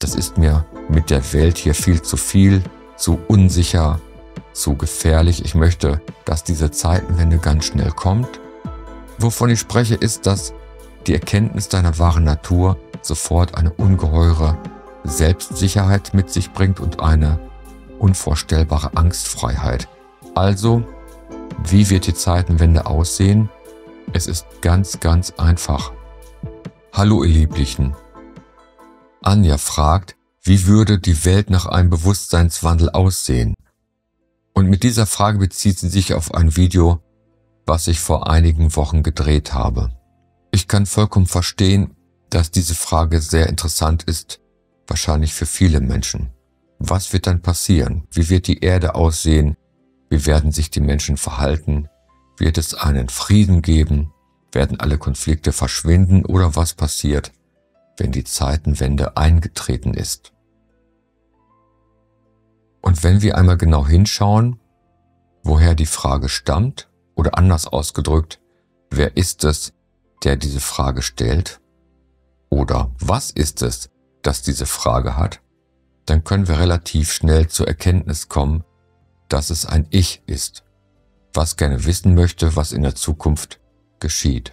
das ist mir mit der Welt hier viel, zu unsicher, zu gefährlich. Ich möchte, dass diese Zeitenwende ganz schnell kommt. Wovon ich spreche, ist, dass die Erkenntnis deiner wahren Natur sofort eine ungeheure Selbstsicherheit mit sich bringt und eine unvorstellbare Angstfreiheit. Also, wie wird die Zeitenwende aussehen? Es ist ganz, ganz einfach. Hallo ihr Lieblichen. Anja fragt, wie würde die Welt nach einem Bewusstseinswandel aussehen? Und mit dieser Frage bezieht sie sich auf ein Video, was ich vor einigen Wochen gedreht habe. Ich kann vollkommen verstehen, dass diese Frage sehr interessant ist, wahrscheinlich für viele Menschen. Was wird dann passieren? Wie wird die Erde aussehen? Wie werden sich die Menschen verhalten? Wird es einen Frieden geben? Werden alle Konflikte verschwinden? Oder was passiert, wenn die Zeitenwende eingetreten ist? Und wenn wir einmal genau hinschauen, woher die Frage stammt, oder anders ausgedrückt, wer ist es, der diese Frage stellt? Oder was ist es, das diese Frage hat? Dann können wir relativ schnell zur Erkenntnis kommen, dass es ein Ich ist, was gerne wissen möchte, was in der Zukunft geschieht.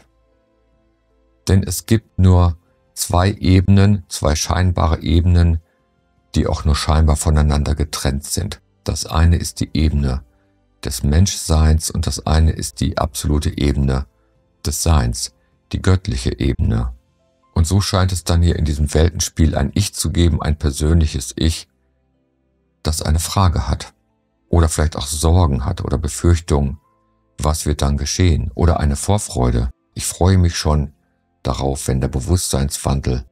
Denn es gibt nur zwei Ebenen, zwei scheinbare Ebenen, die auch nur scheinbar voneinander getrennt sind. Das eine ist die Ebene des Menschseins und das eine ist die absolute Ebene des Seins, die göttliche Ebene. Und so scheint es dann hier in diesem Weltenspiel ein Ich zu geben, ein persönliches Ich, das eine Frage hat oder vielleicht auch Sorgen hat oder Befürchtungen, was wird dann geschehen, oder eine Vorfreude. Ich freue mich schon darauf, wenn der Bewusstseinswandel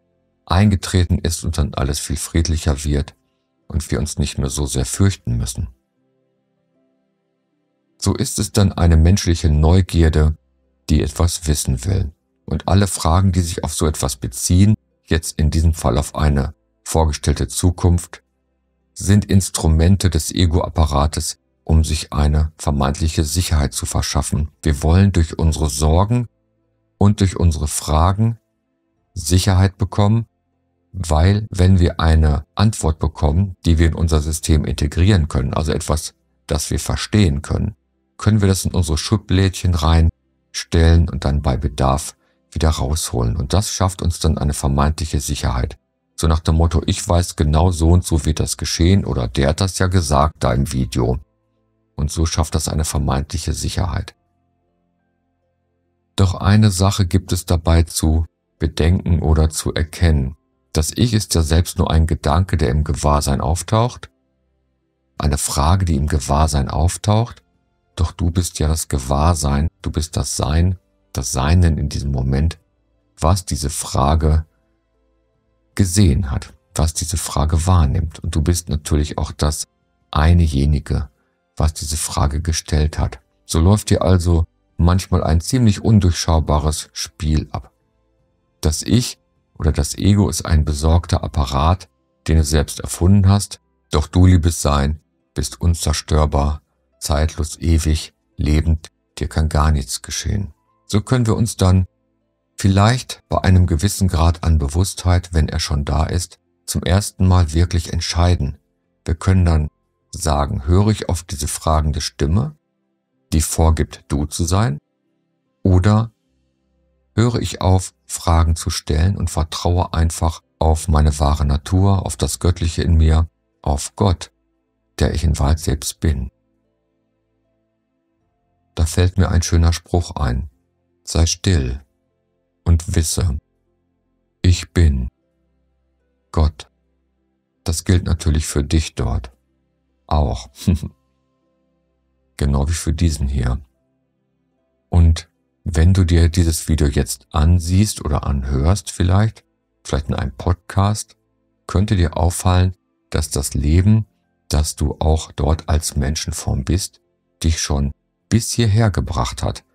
eingetreten ist und dann alles viel friedlicher wird und wir uns nicht mehr so sehr fürchten müssen. So ist es dann eine menschliche Neugierde, die etwas wissen will. Und alle Fragen, die sich auf so etwas beziehen, jetzt in diesem Fall auf eine vorgestellte Zukunft, sind Instrumente des Ego-Apparates, um sich eine vermeintliche Sicherheit zu verschaffen. Wir wollen durch unsere Sorgen und durch unsere Fragen Sicherheit bekommen, weil wenn wir eine Antwort bekommen, die wir in unser System integrieren können, also etwas, das wir verstehen können, können wir das in unsere Schublädchen reinstellen und dann bei Bedarf wieder rausholen. Und das schafft uns dann eine vermeintliche Sicherheit. So nach dem Motto, ich weiß genau so und so wird das geschehen oder der hat das ja gesagt da im Video. Und so schafft das eine vermeintliche Sicherheit. Doch eine Sache gibt es dabei zu bedenken oder zu erkennen. Das Ich ist ja selbst nur ein Gedanke, der im Gewahrsein auftaucht. Eine Frage, die im Gewahrsein auftaucht. Doch du bist ja das Gewahrsein, du bist das Sein, das Seinen in diesem Moment, was diese Frage gesehen hat, was diese Frage wahrnimmt. Und du bist natürlich auch das einejenige, was diese Frage gestellt hat. So läuft hier also manchmal ein ziemlich undurchschaubares Spiel ab. Das Ich oder das Ego ist ein besorgter Apparat, den du selbst erfunden hast, doch du, liebes Sein, bist unzerstörbar, zeitlos, ewig, lebend, dir kann gar nichts geschehen. So können wir uns dann vielleicht bei einem gewissen Grad an Bewusstheit, wenn er schon da ist, zum ersten Mal wirklich entscheiden. Wir können dann sagen, höre ich auf diese fragende Stimme, die vorgibt, du zu sein, oder höre ich auf, Fragen zu stellen und vertraue einfach auf meine wahre Natur, auf das Göttliche in mir, auf Gott, der ich in Wahrheit selbst bin. Da fällt mir ein schöner Spruch ein. Sei still und wisse, ich bin Gott. Das gilt natürlich für dich dort auch. Genau wie für diesen hier. Und wenn du dir dieses Video jetzt ansiehst oder anhörst vielleicht in einem Podcast, könnte dir auffallen, dass das Leben, das du auch dort als Menschenform bist, dich schon bis hierher gebracht hat.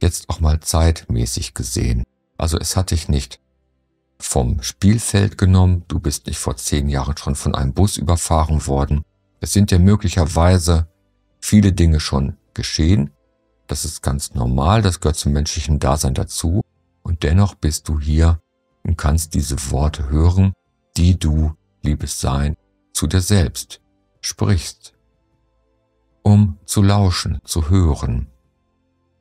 Jetzt auch mal zeitmäßig gesehen. Also es hat dich nicht vom Spielfeld genommen, du bist nicht vor 10 Jahren schon von einem Bus überfahren worden. Es sind ja möglicherweise viele Dinge schon geschehen. Das ist ganz normal, das gehört zum menschlichen Dasein dazu. Und dennoch bist du hier und kannst diese Worte hören, die du liebes Sein, zu dir selbst sprichst, um zu lauschen, zu hören,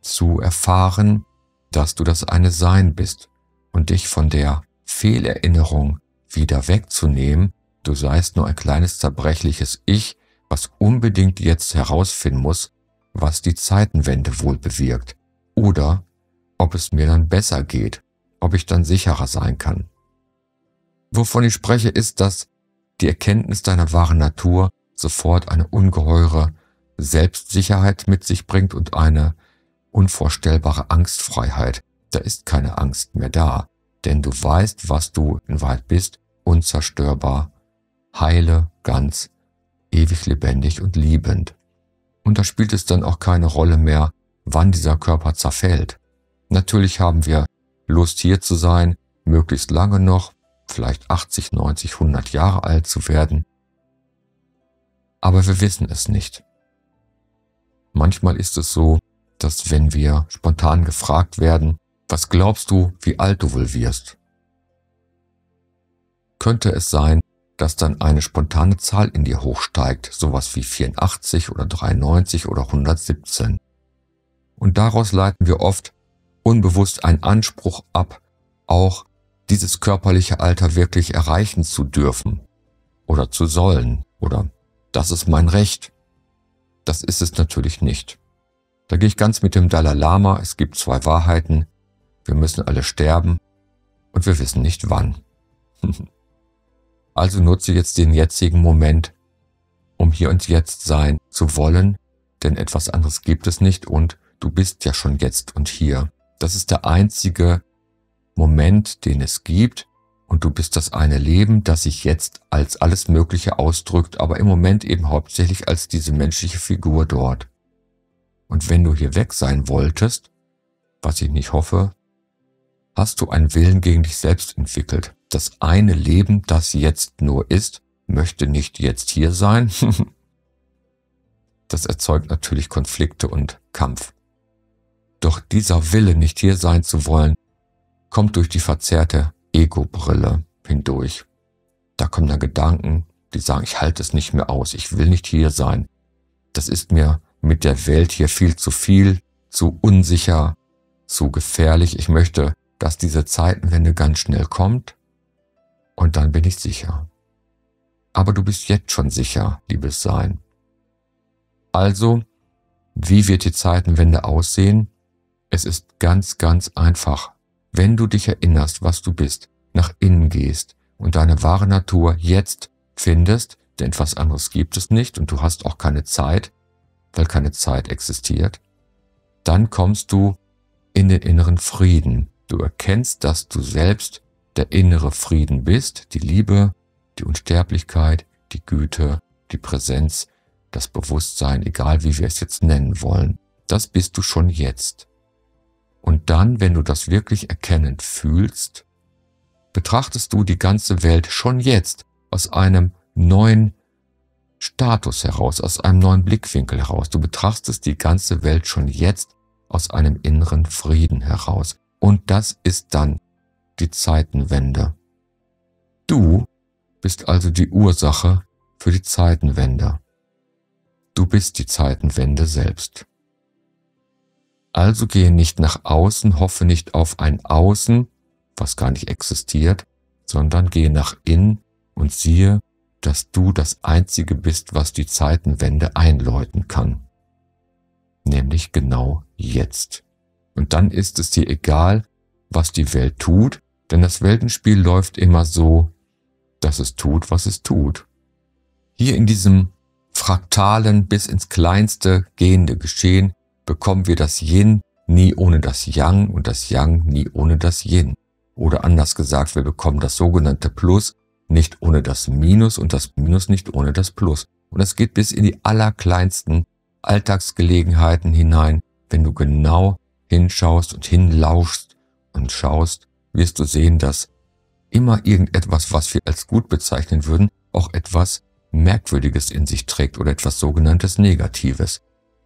zu erfahren, dass du das eine Sein bist und dich von der Fehlerinnerung wieder wegzunehmen, du seist nur ein kleines zerbrechliches Ich, was unbedingt jetzt herausfinden muss, was die Zeitenwende wohl bewirkt oder ob es mir dann besser geht, ob ich dann sicherer sein kann. Wovon ich spreche, ist, dass die Erkenntnis deiner wahren Natur sofort eine ungeheure Selbstsicherheit mit sich bringt und eine unvorstellbare Angstfreiheit. Da ist keine Angst mehr da, denn du weißt, was du in Wahrheit bist, unzerstörbar, heile, ganz, ewig lebendig und liebend. Und da spielt es dann auch keine Rolle mehr, wann dieser Körper zerfällt. Natürlich haben wir Lust, hier zu sein, möglichst lange noch, vielleicht 80, 90, 100 Jahre alt zu werden. Aber wir wissen es nicht. Manchmal ist es so, dass wenn wir spontan gefragt werden, was glaubst du, wie alt du wohl wirst? Könnte es sein, dass dann eine spontane Zahl in dir hochsteigt, sowas wie 84 oder 93 oder 117. Und daraus leiten wir oft unbewusst einen Anspruch ab, auch dieses körperliche Alter wirklich erreichen zu dürfen oder zu sollen oder das ist mein Recht. Das ist es natürlich nicht. Da gehe ich ganz mit dem Dalai Lama, es gibt zwei Wahrheiten, wir müssen alle sterben und wir wissen nicht wann. Also nutze jetzt den jetzigen Moment, um hier und jetzt sein zu wollen, denn etwas anderes gibt es nicht und du bist ja schon jetzt und hier. Das ist der einzige Moment, den es gibt und du bist das eine Leben, das sich jetzt als alles Mögliche ausdrückt, aber im Moment eben hauptsächlich als diese menschliche Figur dort. Und wenn du hier weg sein wolltest, was ich nicht hoffe, hast du einen Willen gegen dich selbst entwickelt. Das eine Leben, das jetzt nur ist, möchte nicht jetzt hier sein. Das erzeugt natürlich Konflikte und Kampf. Doch dieser Wille, nicht hier sein zu wollen, kommt durch die verzerrte Ego-Brille hindurch. Da kommen dann Gedanken, die sagen, ich halte es nicht mehr aus, ich will nicht hier sein. Das ist mir mit der Welt hier viel, zu unsicher, zu gefährlich. Ich möchte, dass diese Zeitenwende ganz schnell kommt und dann bin ich sicher. Aber du bist jetzt schon sicher, liebes Sein. Also, wie wird die Zeitenwende aussehen? Es ist ganz, ganz einfach. Wenn du dich erinnerst, was du bist, nach innen gehst und deine wahre Natur jetzt findest, denn etwas anderes gibt es nicht und du hast auch keine Zeit, weil keine Zeit existiert, dann kommst du in den inneren Frieden. Du erkennst, dass du selbst der innere Frieden bist, die Liebe, die Unsterblichkeit, die Güte, die Präsenz, das Bewusstsein, egal wie wir es jetzt nennen wollen. Das bist du schon jetzt. Und dann, wenn du das wirklich erkennend fühlst, betrachtest du die ganze Welt schon jetzt aus einem neuen Status heraus, aus einem neuen Blickwinkel heraus. Du betrachtest die ganze Welt schon jetzt aus einem inneren Frieden heraus. Und das ist dann die Zeitenwende. Du bist also die Ursache für die Zeitenwende. Du bist die Zeitenwende selbst. Also gehe nicht nach außen, hoffe nicht auf ein Außen, was gar nicht existiert, sondern gehe nach innen und siehe, dass du das Einzige bist, was die Zeitenwende einläuten kann. Nämlich genau jetzt. Und dann ist es dir egal, was die Welt tut, denn das Weltenspiel läuft immer so, dass es tut, was es tut. Hier in diesem fraktalen, bis ins Kleinste gehende Geschehen bekommen wir das Yin nie ohne das Yang und das Yang nie ohne das Yin. Oder anders gesagt, wir bekommen das sogenannte Plus nicht ohne das Minus und das Minus nicht ohne das Plus. Und das geht bis in die allerkleinsten Alltagsgelegenheiten hinein. Wenn du genau hinschaust und hinlauschst und schaust, wirst du sehen, dass immer irgendetwas, was wir als gut bezeichnen würden, auch etwas Merkwürdiges in sich trägt oder etwas sogenanntes Negatives.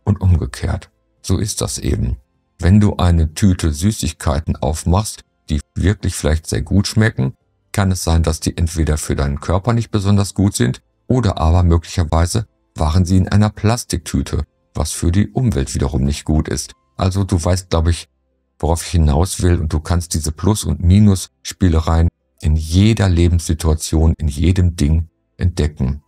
Und umgekehrt. So ist das eben. Wenn du eine Tüte Süßigkeiten aufmachst, die wirklich vielleicht sehr gut schmecken, kann es sein, dass die entweder für deinen Körper nicht besonders gut sind oder aber möglicherweise waren sie in einer Plastiktüte, was für die Umwelt wiederum nicht gut ist. Also du weißt, glaube ich, worauf ich hinaus will, und du kannst diese Plus- und Minus-Spielereien in jeder Lebenssituation, in jedem Ding entdecken.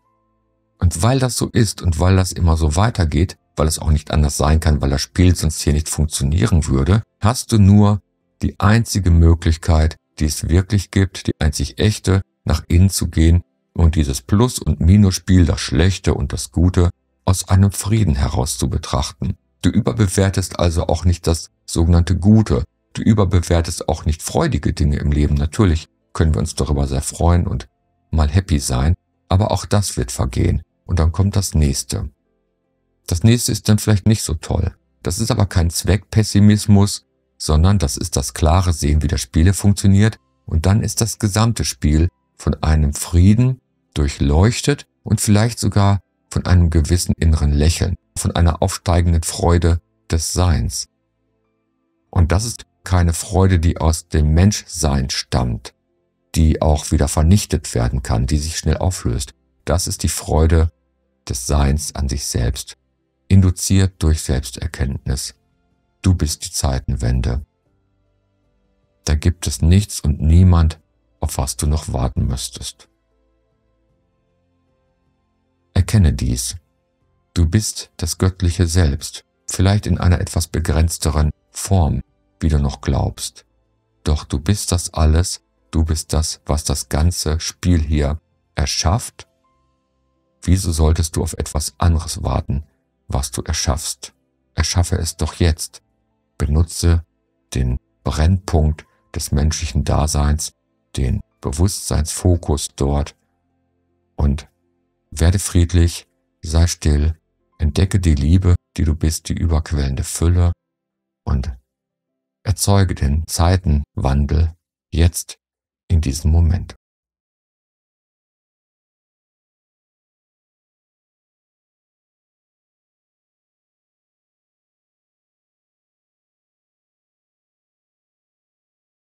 Und weil das so ist und weil das immer so weitergeht, weil es auch nicht anders sein kann, weil das Spiel sonst hier nicht funktionieren würde, hast du nur die einzige Möglichkeit, die es wirklich gibt, die einzig echte, nach innen zu gehen und dieses Plus- und Minusspiel, das Schlechte und das Gute, aus einem Frieden heraus zu betrachten. Du überbewertest also auch nicht das sogenannte Gute. Du überbewertest auch nicht freudige Dinge im Leben. Natürlich können wir uns darüber sehr freuen und mal happy sein, aber auch das wird vergehen. Und dann kommt das Nächste. Das Nächste ist dann vielleicht nicht so toll. Das ist aber kein Zweckpessimismus, sondern das ist das klare Sehen, wie das Spiel funktioniert. Und dann ist das gesamte Spiel von einem Frieden durchleuchtet und vielleicht sogar von einem gewissen inneren Lächeln, von einer aufsteigenden Freude des Seins. Und das ist keine Freude, die aus dem Menschsein stammt, die auch wieder vernichtet werden kann, die sich schnell auflöst. Das ist die Freude des Seins an sich selbst, induziert durch Selbsterkenntnis. Du bist die Zeitenwende. Da gibt es nichts und niemand, auf was du noch warten müsstest. Erkenne dies. Du bist das göttliche Selbst, vielleicht in einer etwas begrenzteren Form, wie du noch glaubst. Doch du bist das alles, du bist das, was das ganze Spiel hier erschafft. Wieso solltest du auf etwas anderes warten, was du erschaffst? Erschaffe es doch jetzt. Benutze den Brennpunkt des menschlichen Daseins, den Bewusstseinsfokus dort und werde friedlich, sei still, entdecke die Liebe, die du bist, die überquellende Fülle und erzeuge den Zeitenwandel jetzt in diesem Moment.